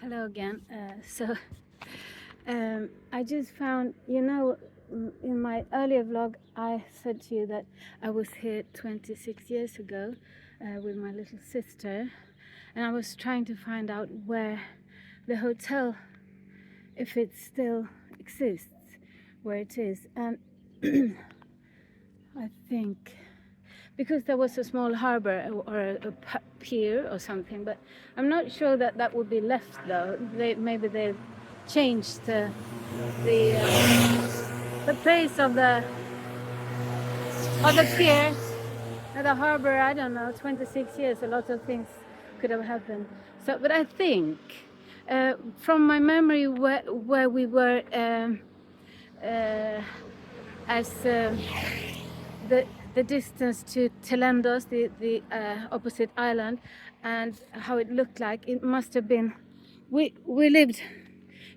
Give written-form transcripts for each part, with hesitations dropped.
Hello again. I just found, in my earlier vlog, I said to you that I was here 26 years ago with my little sister, and I was trying to find out where the hotel, if it still exists, where it is. And I think because there was a small harbor or a pier or something, but I'm not sure that that would be left though. Maybe they changed the place of the pier and the harbor. I don't know. 26 years, a lot of things could have happened. So, but I think from my memory where we were as the distance to Kalymnos, the opposite island, and how it looked like, it must have been, we lived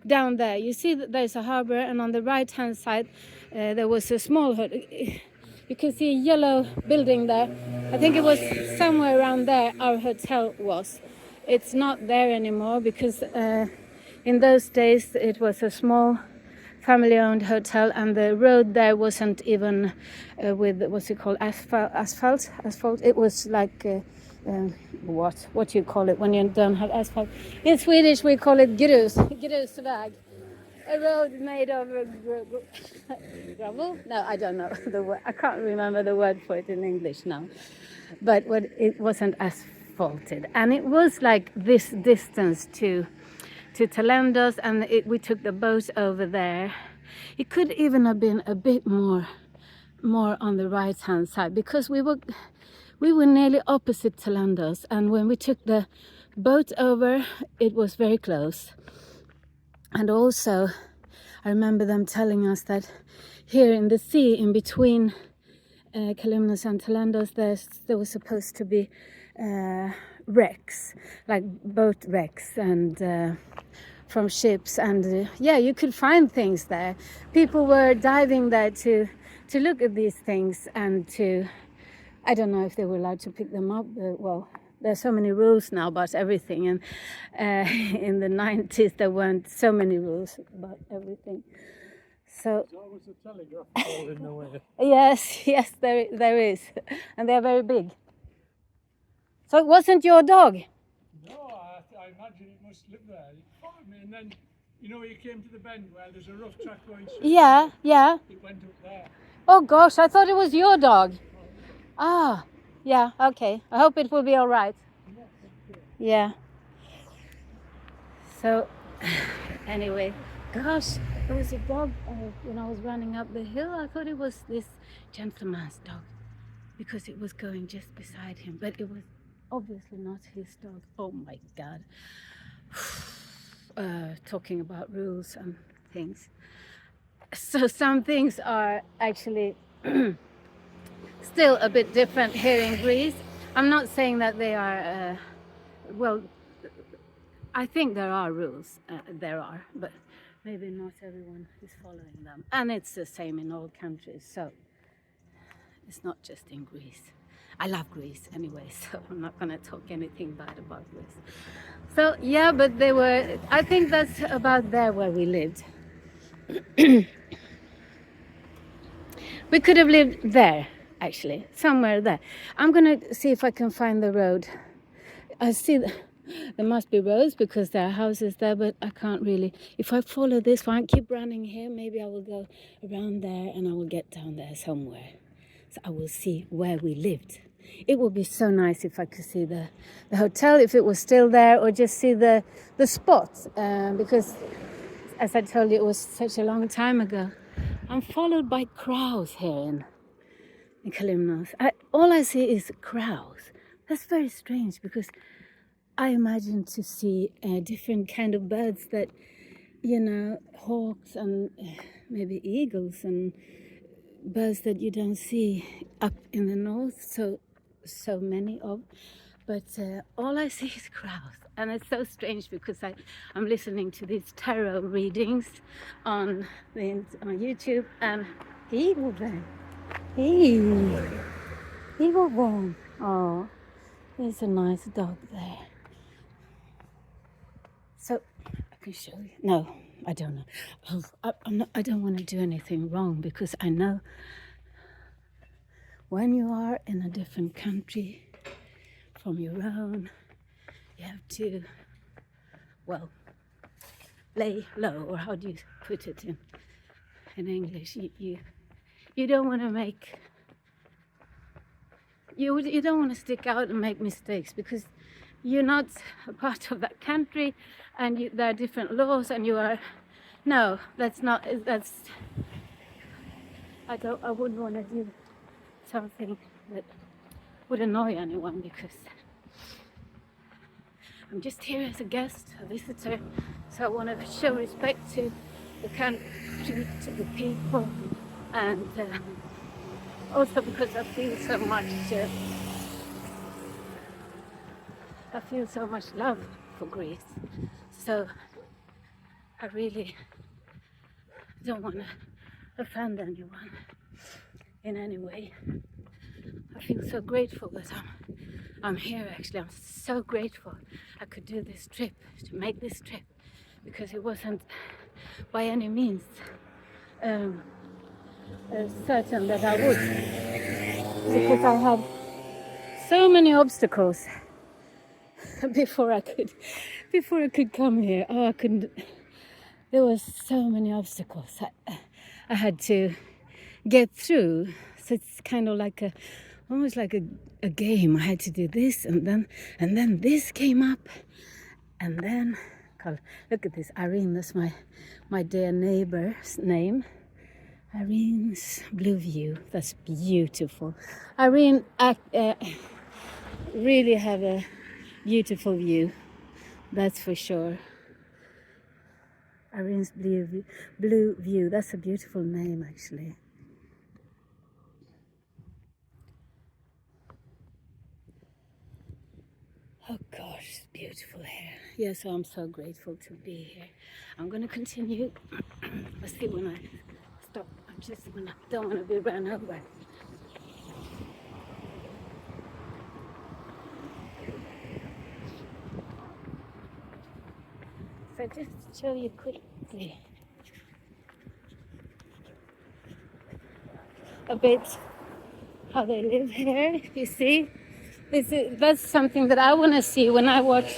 down there. You see that there's a harbor, and on the right hand side there was a small hotel. You can see a yellow building there. I think it was somewhere around there our hotel was. It's not there anymore because in those days it was a small family-owned hotel, and the road there wasn't even with what's it called, asphalt. It was like what you call it when you don't have asphalt. In Swedish we call it grusväg. A road made of gravel. No, I don't know the word. I can't remember the word for it in English now. But it wasn't asphalted, and it was like this distance to Kalymnos, and we took the boat over there. It could even have been a bit more on the right hand side, because we were nearly opposite Kalymnos, and when we took the boat over it was very close. And also I remember them telling us that here in the sea in between Kalymnos and Kalymnos there was supposed to be wrecks, like boat wrecks, and from ships, and you could find things there. People were diving there to look at these things, and I don't know if they were allowed to pick them up. Well, there's so many rules now about everything, and in the 90s there weren't so many rules about everything. So was a telegraph pole in the way. yes, there is, and they're very big. So it wasn't your dog? No, I imagine it must live there. It followed me, and then, you came to the bend where there's a rough track going straight. Yeah. It went up there. Oh gosh, I thought it was your dog. Ah, yeah, okay. I hope it will be all right. Yeah. So, anyway, gosh, there was a dog when I was running up the hill. I thought it was this gentleman's dog because it was going just beside him, but it was obviously not his dog. Oh my God. Talking about rules and things. So some things are actually still a bit different here in Greece. I'm not saying that they are, well, I think there are rules, but maybe not everyone is following them. And it's the same in all countries, so it's not just in Greece. I love Greece anyway, so I'm not going to talk anything bad about Greece. So yeah, but I think that's about there where we lived. We could have lived there, actually, somewhere there. I'm going to see if I can find the road. I see there must be roads because there are houses there, but I can't really. If I follow this one, keep running here, maybe I will go around there and I will get down there somewhere. So I will see where we lived. It would be so nice if I could see the hotel, if it was still there, or just see the spot, because as I told you, it was such a long time ago. I'm followed by crows here in Kalymnos. All I see is crows. That's very strange, because I imagine to see different kind of birds that, hawks and maybe eagles and birds that you don't see up in the north so many of. But all I see is crows, and it's so strange because I'm listening to these tarot readings on YouTube, and eagle then. Oh, there's a nice dog there. So I can show you. No, I don't know. I don't want to do anything wrong because I know when you are in a different country from your own, you have to, well, lay low, or how do you put it in English? You don't want to make, you don't want to stick out and make mistakes because you're not a part of that country, and there are different laws, and you are, no, that's not, that's, I wouldn't want to do something that would annoy anyone because I'm just here as a guest, a visitor, so I want to show respect to the country, to the people, and also because I feel so much love for Greece. So I really don't want to offend anyone in any way. I feel so grateful that I'm here. Actually, I'm so grateful I could do this trip, to make this trip, because it wasn't by any means certain that I would, because I had so many obstacles before I could come here. Oh, I couldn't. There was so many obstacles I had to get through. So it's kind of like almost like a game. I had to do this, and then this came up, and then look at this, Irene. That's my dear neighbor's name. Irene's Blue View. That's beautiful. Irene really have a beautiful view. That's for sure. Irene's Blue View. That's a beautiful name, actually. Oh gosh, it's beautiful here. Yes, I'm so grateful to be here. I'm going to continue. Let's see when I stop. I don't want to be run over. So just to show you quickly a bit how they live here. You see, that's something that I want to see when I watch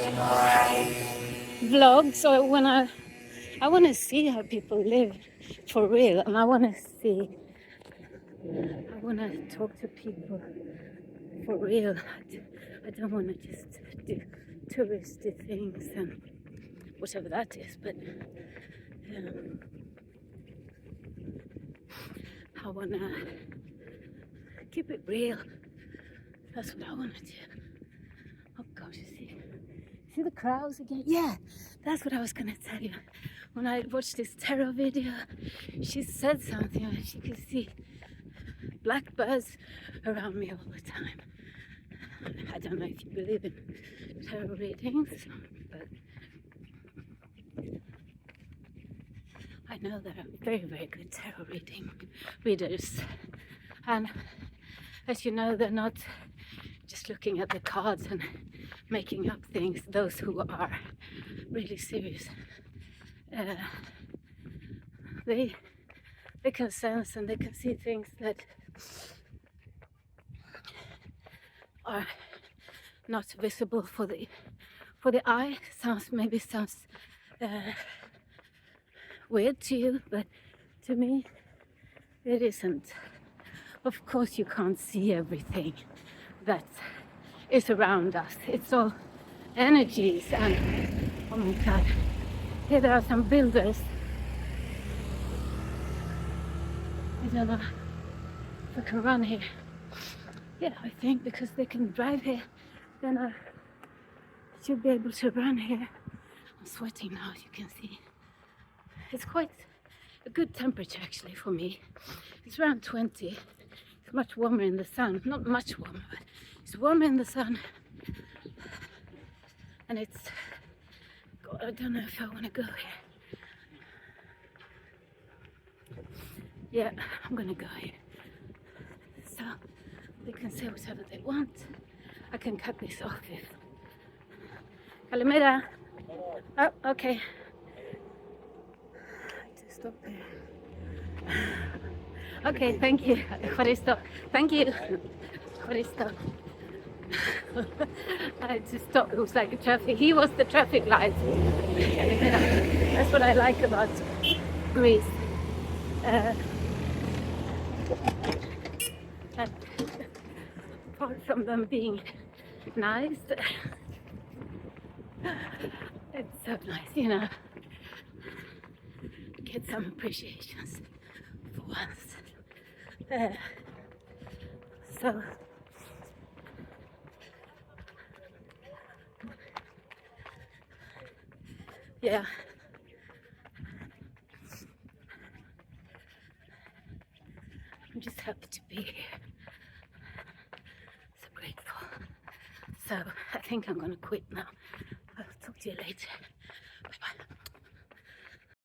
vlogs, or when I want to see how people live for real, and I want to talk to people for real. I don't want to just do touristy things and whatever that is, but I want to keep it real. That's what I want to do. Oh gosh, see the crowds again? Yeah, that's what I was going to tell you. When I watched this tarot video, she said something, and she could see black birds around me all the time. I don't know if you believe in tarot readings, but I know there are very, very good tarot readers. And as you know, they're not just looking at the cards and making up things. Those who are really serious, they can sense and they can see things that are not visible for the eye. Maybe sounds weird to you, but to me it isn't. Of course you can't see everything that is around us. It's all energies, and oh my god, here there are some builders. I don't know if I can run here. Yeah, I think because they can drive here, then I should be able to run here. I'm sweating now, as you can see. It's quite a good temperature actually for me. It's around 20. It's much warmer in the sun. Not much warmer, but it's warmer in the sun. And it's, God, I don't know if I want to go here. Yeah, I'm gonna go here. So they can say whatever they want. I can cut this off if. Kalymnos. Oh, okay. stop there. Okay, thank you. Ευχαριστώ. Thank you. Ευχαριστώ. I had to stop. It was like a traffic. He was the traffic light. That's what I like about Greece. And apart from them being nice, it's so nice, you know. Get some appreciations for once. So yeah. I'm just happy to be here. So grateful. So I think I'm gonna quit now. I'll talk to you later.